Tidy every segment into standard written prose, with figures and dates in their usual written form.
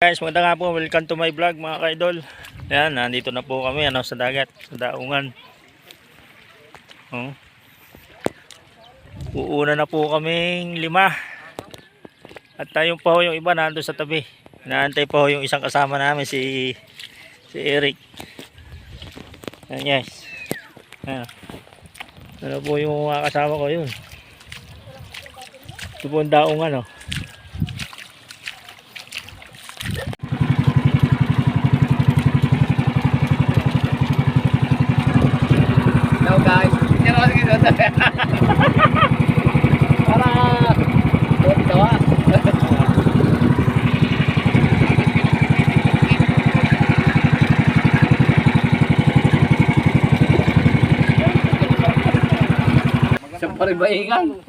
Guys, maganda nga po, welcome to my vlog mga ka-idol. Ayan, nandito na po kami sa dagat, sa daungan. Uuna na po kaming 5. At tayong pa ho yung iba nandun sa tabi. Inaantay pa ho yung isang kasama namin, si Eric. Ayan guys. Ayan. Ano po yung mga kasama ko yun. Ito po ang daungan Hello guys, para tawa. Sampari baikan.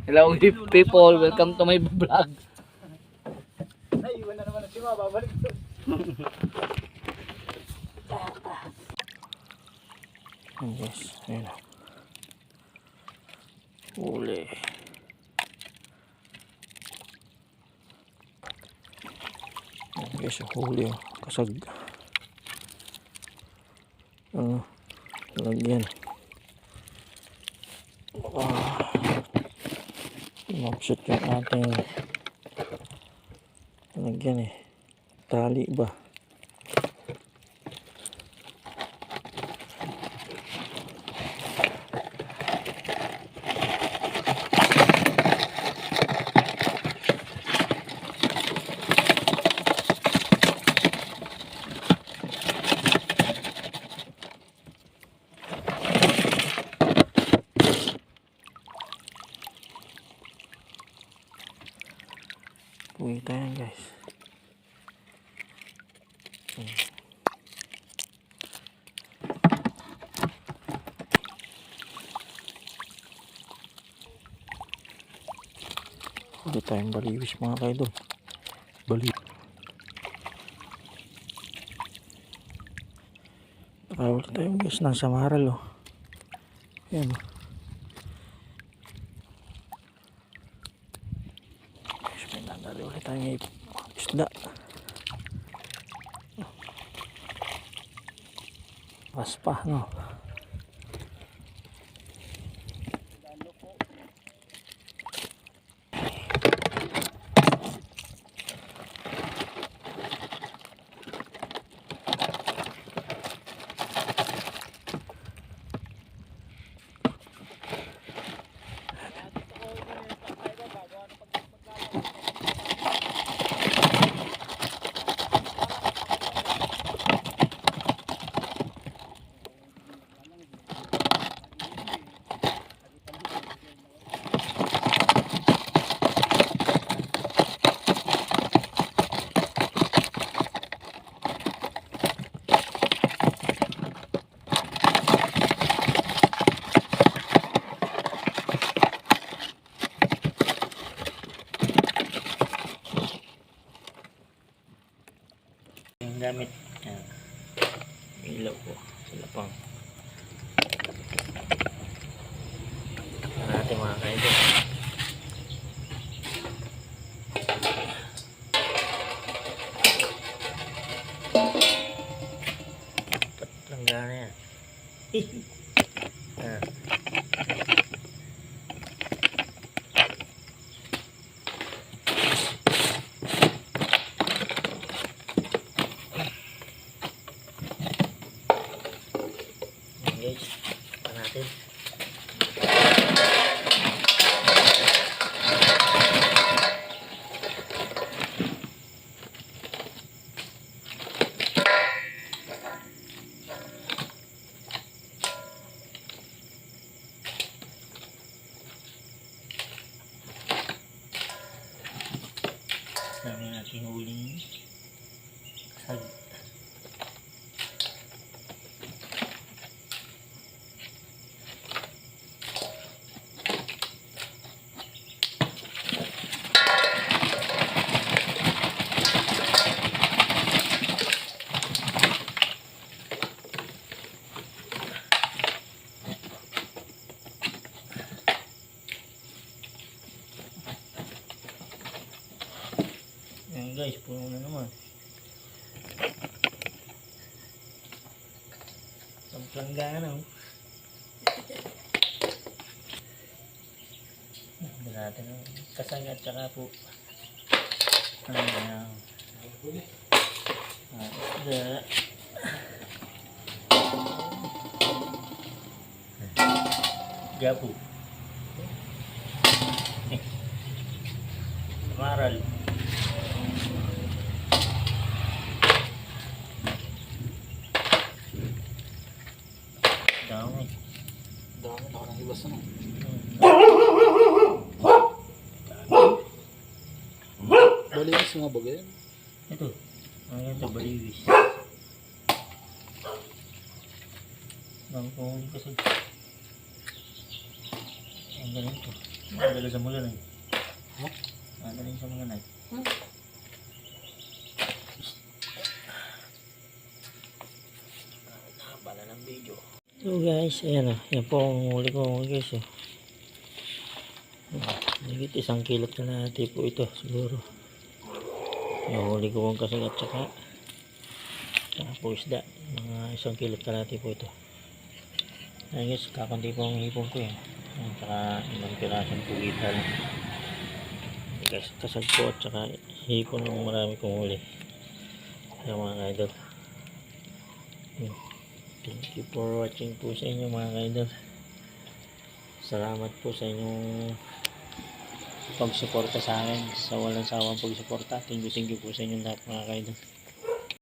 Hello people, welcome to my vlog. Naiwan na naman si Mama, babalik doon. Yes, ayun. Huli. Yes, huli. Kasag. Lagyan. Mapsot yung ating lagyan tali ba. Uwi tayo guys. Uwi tayong baliwis mga kaidol. Baliw. Nakawala tayong guys ng samaral Ayan Nadali ulit tayong isda. Paspa gamit ilaw po sa lapang natin mga kaidol. Lang gana yan. Guys, pa natin. Dami natin huling kasag. Ayan guys, puno na naman. Ang planggana oh. Hindi natin oh. Kasag at saka po. Ayan. Isda. Gapo. Maral. Dami. Dami na ako nang ibas na. Baliwas nga ba ganyan? Ito. Ayan ito, baliwis. Dami ko huli kasi. Ang galing ito. Madala sa mula na eh. Madala sa mula na eh. Haba na ng video. So guys, ayan o. Yan po ang huli ko guys o. Higit 1 kilo na natin po ito siguro. Yung huli ko pong kasing at saka po isda. Mga 1 kilo kalahati po ito. Ayun guys, kakunti po ang hipon ko yan. At saka 5 pirasong pugita lang. Guys, kasag po at saka hipon ng marami kong huli. Kaya mga idol. Thank you for watching po sa inyo mga idol. Salamat po sa inyong pagsuporta sa akin, sa walang sawang pagsuporta. Thank you po sa inyong lahat mga idol.